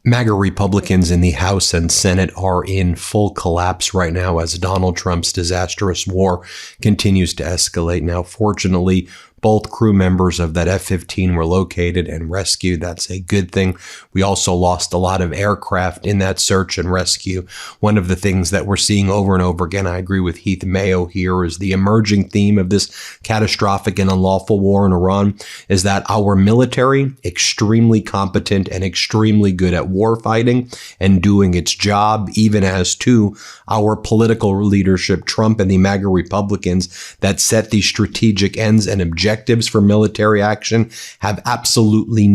MAGA Republicans in the House and Senate are in full collapse right now as Donald Trump's disastrous war continues to escalate. Now, fortunately, both crew members of that F-15 were located and rescued. That's a good thing. We also lost a lot of aircraft in that search and rescue. One of the things that we're seeing over and over again, I agree with Heath Mayo here, is the emerging theme of this catastrophic and unlawful war in Iran is that our military, extremely competent and extremely good at war fighting and doing its job, even as to our political leadership, Trump and the MAGA Republicans that set these strategic ends and objectives for military action, have absolutely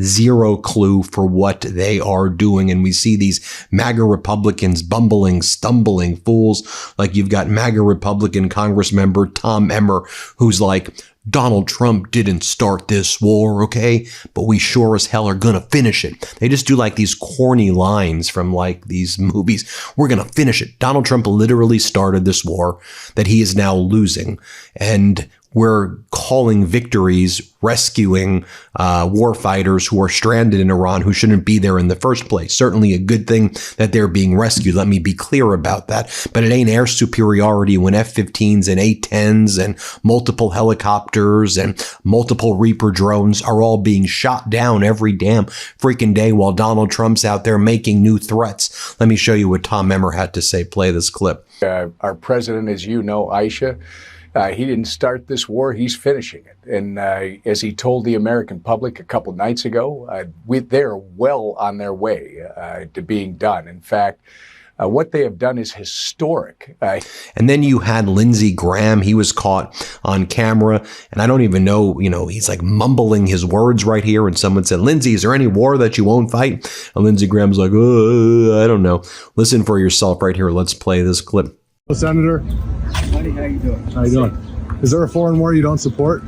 zero clue for what they are doing. And we see these MAGA Republicans bumbling, stumbling fools. Like you've got MAGA Republican Congressmember Tom Emmer, who's like, Donald Trump didn't start this war, okay? But we sure as hell are gonna finish it. They just do like these corny lines from like these movies. We're gonna finish it. Donald Trump literally started this war that he is now losing. And we're calling victories, rescuing war fighters who are stranded in Iran who shouldn't be there in the first place. Certainly a good thing that they're being rescued. Let me be clear about that. But it ain't air superiority when F-15s and A-10s and multiple helicopters and multiple Reaper drones are all being shot down every damn freaking day while Donald Trump's out there making new threats. Let me show you what Tom Emmer had to say. Play this clip. Our president, as you know, Aisha, he didn't start this war, he's finishing it. And as he told the American public a couple nights ago, they're well on their way to being done. In fact, what they have done is historic. And then you had Lindsey Graham. He was caught on camera. And I don't even know, he's like mumbling his words right here. And someone said, Lindsey, is there any war that you won't fight? And Lindsey Graham's like, I don't know. Listen for yourself right here. Let's play this clip. Senator. Buddy, how you doing? How you doing? Is there a foreign war you don't support?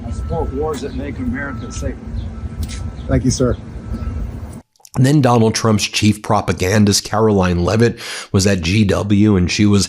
I support wars that make America safer. Thank you, sir. And then Donald Trump's chief propagandist, Caroline Leavitt, was at GW, and she was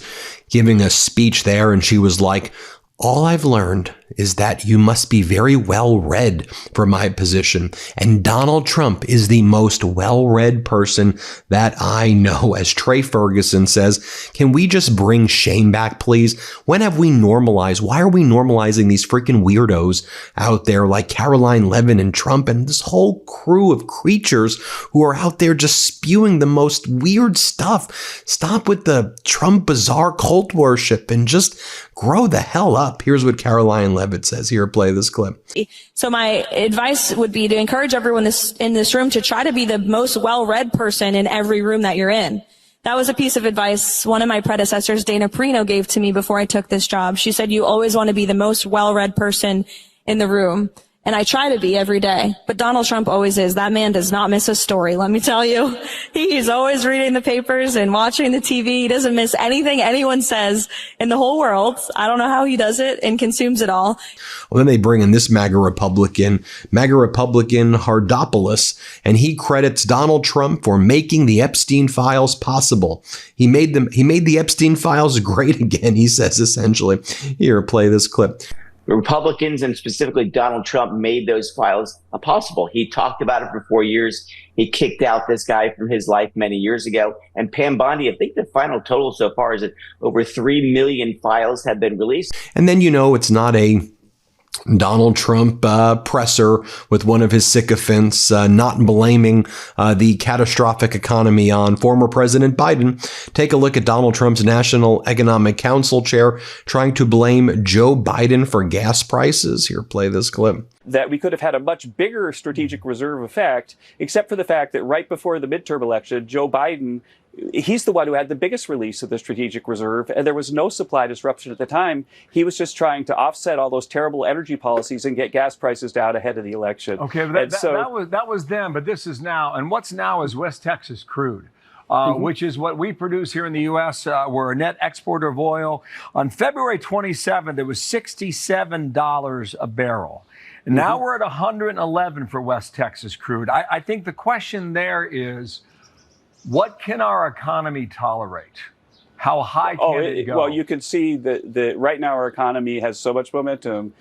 giving a speech there, and she was like, all I've learned is that you must be very well read for my position. And Donald Trump is the most well-read person that I know. As Trey Ferguson says, can we just bring shame back, please? When have we normalized? Why are we normalizing these freaking weirdos out there like Caroline Leavitt and Trump and this whole crew of creatures who are out there just spewing the most weird stuff? Stop with the Trump bizarre cult worship and just grow the hell up. Here's what Caroline Leavitt says. Here, play this clip. So my advice would be to encourage everyone in this room to try to be the most well-read person in every room that you're in. That was a piece of advice one of my predecessors, Dana Perino, gave to me before I took this job. She said, you always want to be the most well-read person in the room. And I try to be every day, but Donald Trump always is. That man does not miss a story, let me tell you. He's always reading the papers and watching the TV. He doesn't miss anything anyone says in the whole world. I don't know how he does it and consumes it all. Well, then they bring in this MAGA Republican Hardopoulos, and he credits Donald Trump for making the Epstein files possible. He made the Epstein files great again, he says, essentially. Here, play this clip. Republicans and specifically Donald Trump made those files possible. He talked about it for 4 years. He kicked out this guy from his life many years ago. And Pam Bondi, I think the final total so far is that over 3 million files have been released. And then, it's not a Donald Trump presser with one of his sycophants not blaming the catastrophic economy on former President Biden. Take a look at Donald Trump's National Economic Council chair trying to blame Joe Biden for gas prices. Here, play this clip. That we could have had a much bigger strategic reserve effect, except for the fact that right before the midterm election, Joe Biden, he's the one who had the biggest release of the strategic reserve, and there was no supply disruption at the time. He was just trying to offset all those terrible energy policies and get gas prices down ahead of the election. Okay, but that was then, but this is now. And what's now is West Texas crude. Which is what we produce here in the U.S. We're a net exporter of oil. On February 27th, it was $67 a barrel. And now we're at 111 for West Texas crude. I think the question there is, what can our economy tolerate? How high can it go? Well, you can see that right now our economy has so much momentum.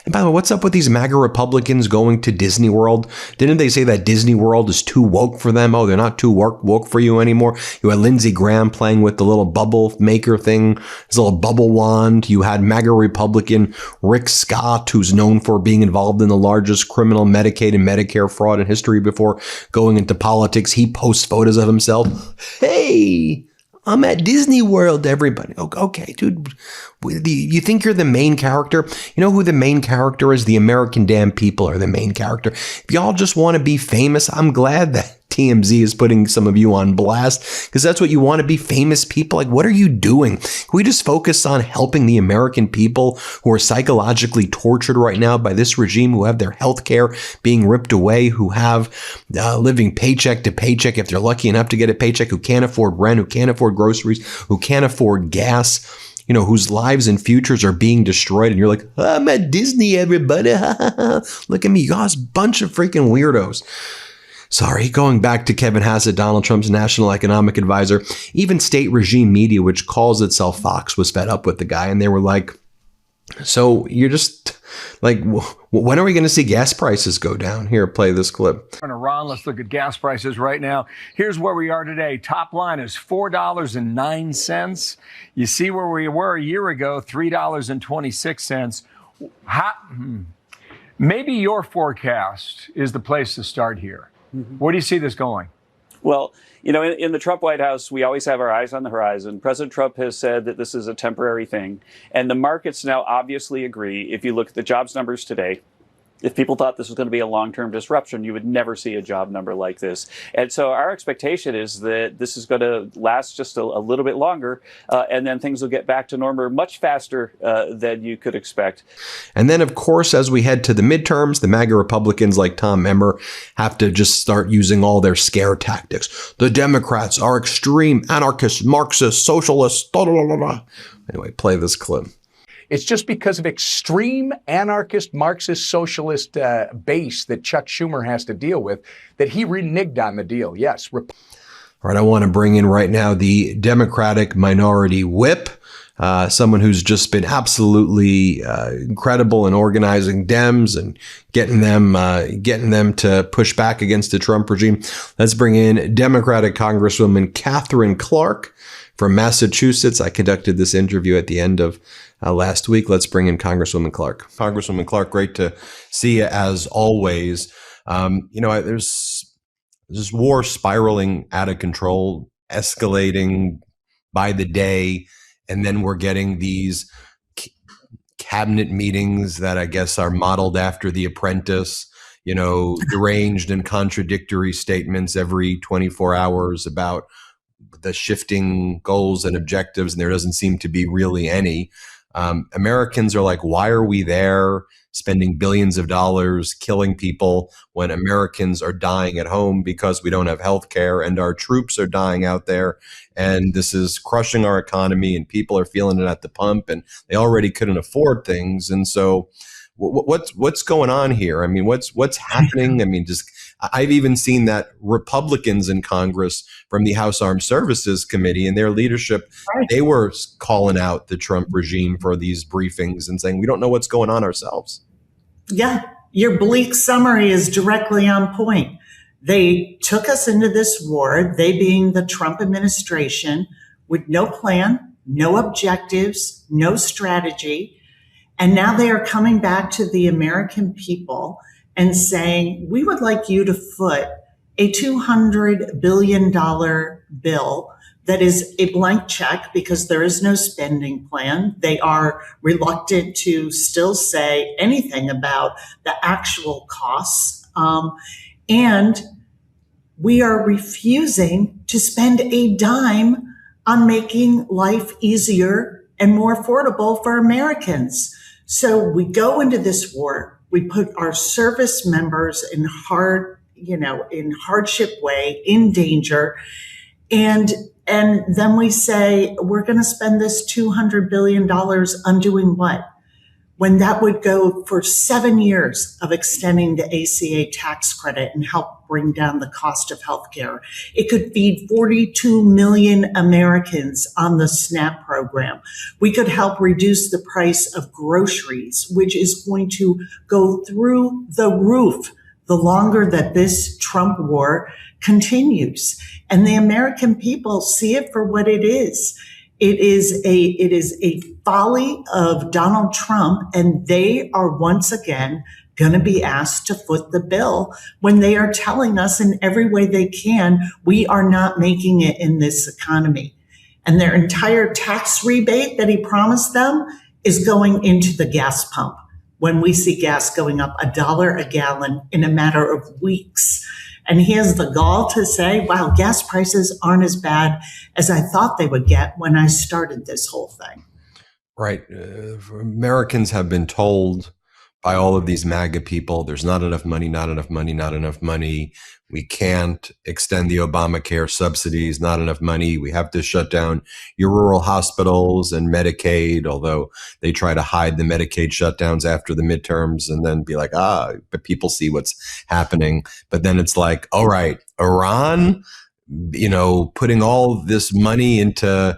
And by the way, what's up with these MAGA Republicans going to Disney World? Didn't they say that Disney World is too woke for them? Oh, they're not too woke for you anymore. You had Lindsey Graham playing with the little bubble maker thing, his little bubble wand. You had MAGA Republican Rick Scott, who's known for being involved in the largest criminal Medicaid and Medicare fraud in history before going into politics. He posts photos of himself. Hey, I'm at Disney World, everybody. Okay, dude, you think you're the main character? You know who the main character is? The American damn people are the main character. If y'all just want to be famous, I'm glad that TMZ is putting some of you on blast, because that's what you want to be, famous people. Like, what are you doing? Can we just focus on helping the American people who are psychologically tortured right now by this regime, who have their health care being ripped away, who have living paycheck to paycheck, if they're lucky enough to get a paycheck, who can't afford rent, who can't afford groceries, who can't afford gas, you know, whose lives and futures are being destroyed. And you're like, I'm at Disney, everybody. Look at me. You guys, bunch of freaking weirdos. Sorry, going back to Kevin Hassett, Donald Trump's national economic advisor, even state regime media, which calls itself Fox, was fed up with the guy. And they were like, so you're just like, when are we going to see gas prices go down? Here, play this clip. Iran, let's look at gas prices right now. Here's where we are today. Top line is $4.09. You see where we were a year ago, $3.26. Maybe your forecast is the place to start here. Where do you see this going? Well, you know, in the Trump White House, we always have our eyes on the horizon. President Trump has said that this is a temporary thing. And the markets now obviously agree. If you look at the jobs numbers today, if people thought this was going to be a long-term disruption, you would never see a job number like this. And so our expectation is that this is going to last just a little bit longer, and then things will get back to normal much faster than you could expect. And then, of course, as we head to the midterms, the MAGA Republicans like Tom Emmer have to just start using all their scare tactics. The Democrats are extreme, anarchist, Marxist, socialist, blah, blah, blah, blah. Anyway, play this clip. It's just because of extreme anarchist, Marxist, socialist base that Chuck Schumer has to deal with that he reneged on the deal. Yes. All right, I want to bring in right now the Democratic Minority Whip, someone who's just been absolutely incredible in organizing Dems and getting them to push back against the Trump regime. Let's bring in Democratic Congresswoman Katherine Clark from Massachusetts. I conducted this interview at the end of last week. Let's bring in Congresswoman Clark. Congresswoman Clark, great to see you as always. You know, there's this war spiraling out of control, escalating by the day, and then we're getting these cabinet meetings that I guess are modeled after The Apprentice, you know, deranged and contradictory statements every 24 hours about the shifting goals and objectives, and there doesn't seem to be really any. Americans are like, why are we there spending billions of dollars killing people when Americans are dying at home because we don't have health care, and our troops are dying out there, and this is crushing our economy, and people are feeling it at the pump, and they already couldn't afford things. And so what's going on here? I mean, what's happening? I mean, I've even seen that Republicans in Congress from the House Armed Services Committee and their leadership, they were calling out the Trump regime for these briefings and saying, we don't know what's going on ourselves. Yeah, your bleak summary is directly on point. They took us into this war, they being the Trump administration, with no plan, no objectives, no strategy. And now they are coming back to the American people and saying, we would like you to foot a $200 billion bill that is a blank check because there is no spending plan. They are reluctant to still say anything about the actual costs. And we are refusing to spend a dime on making life easier and more affordable for Americans. So we go into this war. We put our service members in hardship way, in danger. And then we say, we're going to spend this $200 billion on doing what? when that would go for 7 years of extending the ACA tax credit and help bring down the cost of healthcare. It could feed 42 million Americans on the SNAP program. We could help reduce the price of groceries, which is going to go through the roof the longer that this Trump war continues. And the American people see it for what it is. It is a folly of Donald Trump, and they are once again going to be asked to foot the bill when they are telling us in every way they can, we are not making it in this economy. And their entire tax rebate that he promised them is going into the gas pump when we see gas going up $1 a gallon in a matter of weeks. And he has the gall to say, wow, gas prices aren't as bad as I thought they would get when I started this whole thing. Right. Americans have been told by all of these MAGA people, there's not enough money, not enough money, not enough money. We can't extend the Obamacare subsidies, not enough money. We have to shut down your rural hospitals and Medicaid, although they try to hide the Medicaid shutdowns after the midterms and then be like, but people see what's happening. But then it's like, all right, Iran, putting all this money into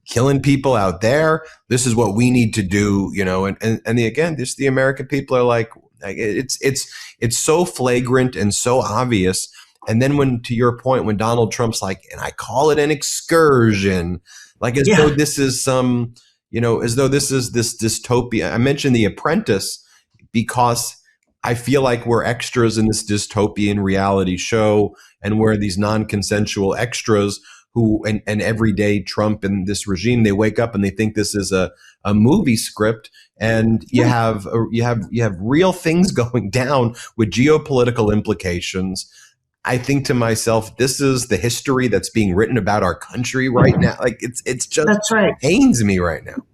killing people out there. This is what we need to do, again, the American people are like, it's so flagrant and so obvious. And then when, to your point, when Donald Trump's like, and I call it an excursion, like as though this is some, as though this is this dystopia. I mentioned The Apprentice because I feel like we're extras in this dystopian reality show, and we're these non-consensual extras who, and everyday Trump and this regime, they wake up and they think this is a movie script, and you have real things going down with geopolitical implications. I think to myself, this is the history that's being written about our country right now. Like it's just That's right. pains me right now.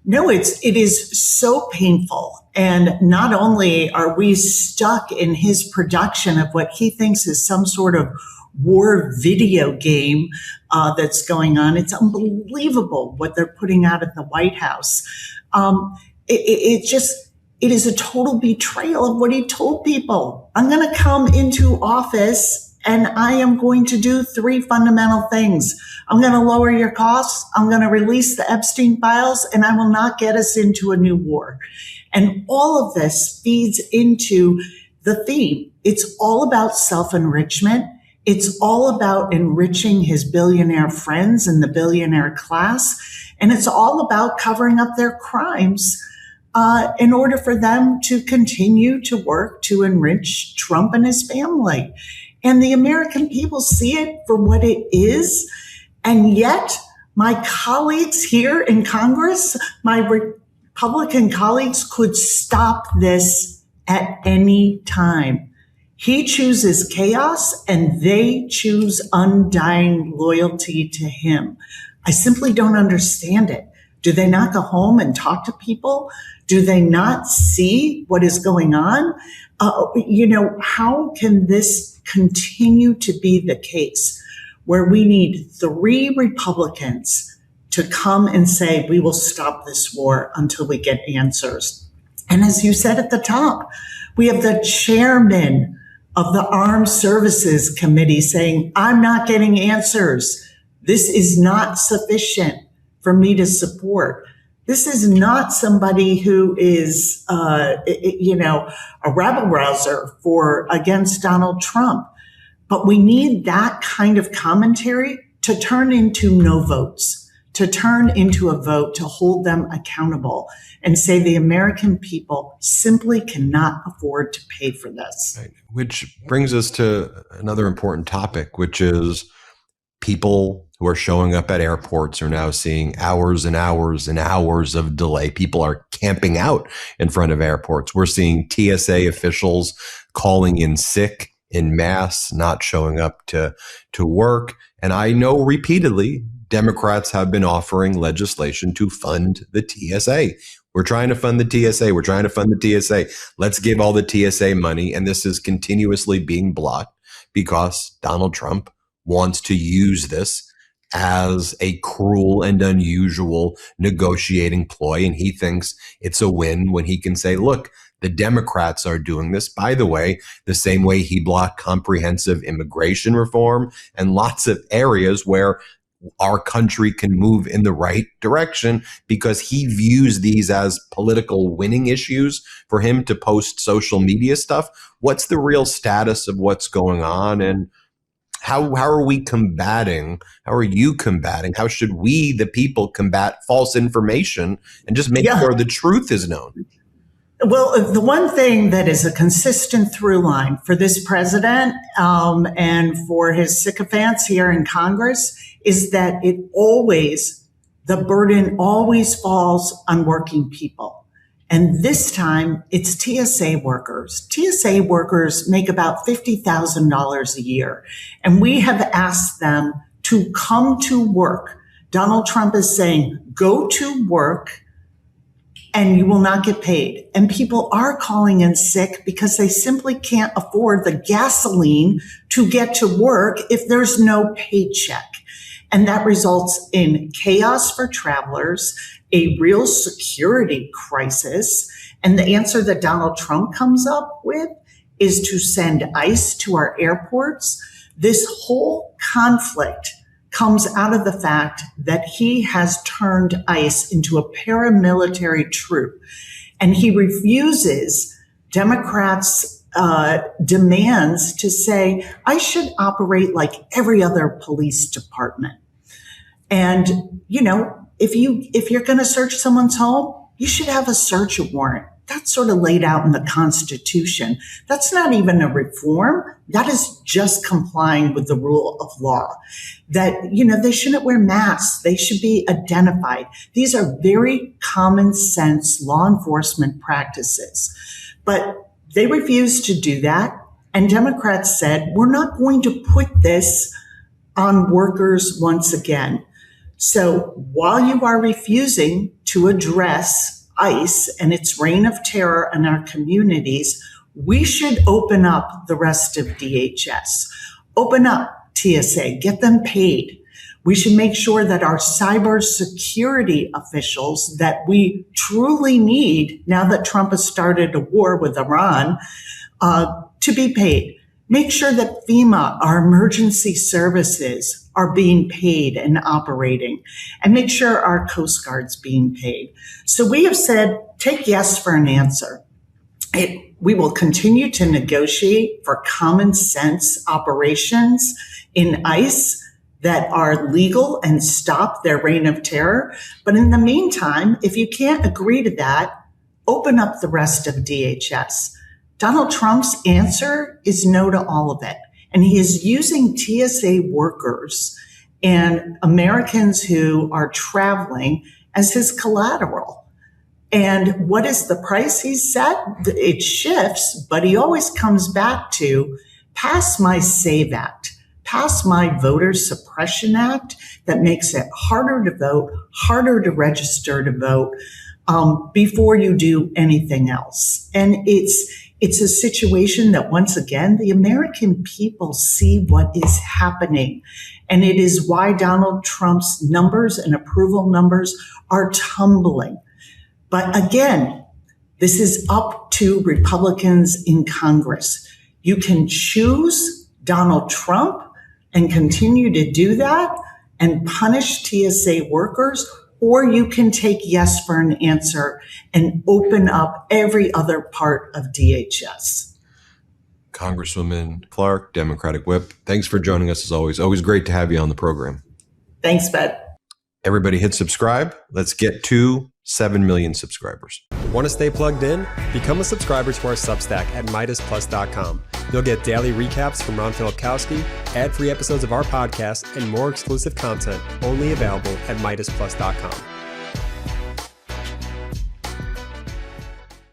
No, it is so painful. And not only are we stuck in his production of what he thinks is some sort of war video game that's going on. It's unbelievable what they're putting out at the White House. It is a total betrayal of what he told people. I'm going to come into office and I am going to do 3 fundamental things. I'm going to lower your costs. I'm going to release the Epstein files, and I will not get us into a new war. And all of this feeds into the theme. It's all about self-enrichment. It's all about enriching his billionaire friends and the billionaire class. And it's all about covering up their crimes in order for them to continue to work to enrich Trump and his family. And the American people see it for what it is. And yet my colleagues here in Congress, my Republican colleagues, could stop this at any time. He chooses chaos and they choose undying loyalty to him. I simply don't understand it. Do they not go home and talk to people? Do they not see what is going on? How can this continue to be the case where we need 3 Republicans to come and say, we will stop this war until we get answers? And as you said at the top, we have the chairman of the Armed Services Committee saying, I'm not getting answers. This is not sufficient for me to support. This is not somebody who is, a rabble rouser against Donald Trump. But we need that kind of commentary to turn into no votes, to turn into a vote to hold them accountable and say the American people simply cannot afford to pay for this. Right. Which brings us to another important topic, which is people who are showing up at airports are now seeing hours and hours and hours of delay. People are camping out in front of airports. We're seeing TSA officials calling in sick in mass, not showing up to work. And I know repeatedly Democrats have been offering legislation to fund the TSA. We're trying to fund the TSA. We're trying to fund the TSA. Let's give all the TSA money. And this is continuously being blocked because Donald Trump wants to use this as a cruel and unusual negotiating ploy. And he thinks it's a win when he can say, look, the Democrats are doing this, by the way, the same way he blocked comprehensive immigration reform and lots of areas where our country can move in the right direction, because he views these as political winning issues for him to post social media stuff. What's the real status of what's going on, and how are we combating? How are you combating? How should we, the people, combat false information and just make sure the truth is known? Well, the one thing that is a consistent through line for this president and for his sycophants here in Congress is that the burden always falls on working people. And this time it's TSA workers. TSA workers make about $50,000 a year. And we have asked them to come to work. Donald Trump is saying, go to work and you will not get paid. And people are calling in sick because they simply can't afford the gasoline to get to work if there's no paycheck. And that results in chaos for travelers, a real security crisis. And the answer that Donald Trump comes up with is to send ICE to our airports. This whole conflict comes out of the fact that he has turned ICE into a paramilitary troop, and he refuses Democrats' demands to say, I should operate like every other police department. And, you know, if you're going to search someone's home, you should have a search warrant. That's sort of laid out in the Constitution. That's not even a reform. That is just complying with the rule of law. That, you know, they shouldn't wear masks. They should be identified. These are very common sense law enforcement practices. But they refused to do that. And Democrats said, we're not going to put this on workers once again. So while you are refusing to address ICE and its reign of terror in our communities, we should open up the rest of DHS, open up TSA, get them paid. We should make sure that our cybersecurity officials that we truly need, now that Trump has started a war with Iran, to be paid. Make sure that FEMA, our emergency services, are being paid and operating, and make sure our Coast Guard's being paid. So we have said, take yes for an answer. We will continue to negotiate for common sense operations in ICE that are legal and stop their reign of terror. But in the meantime, if you can't agree to that, open up the rest of DHS. Donald Trump's answer is no to all of it. And he is using TSA workers and Americans who are traveling as his collateral. And what is the price he's set? It shifts, but he always comes back to pass my SAVE Act, pass my Voter Suppression Act that makes it harder to vote, harder to register to vote before you do anything else. And it's a situation that, once again, the American people see what is happening. And it is why Donald Trump's numbers and approval numbers are tumbling. But again, this is up to Republicans in Congress. You can choose Donald Trump and continue to do that and punish TSA workers, or you can take yes for an answer and open up every other part of DHS. Congresswoman Clark, Democratic Whip, thanks for joining us as always. Always great to have you on the program. Thanks, Ben. Everybody hit subscribe. Let's get to 7 million subscribers. Want to stay plugged in? Become a subscriber to our Substack at MeidasPlus.com. You'll get daily recaps from Ron Filipkowski, ad-free episodes of our podcast, and more exclusive content only available at MeidasPlus.com.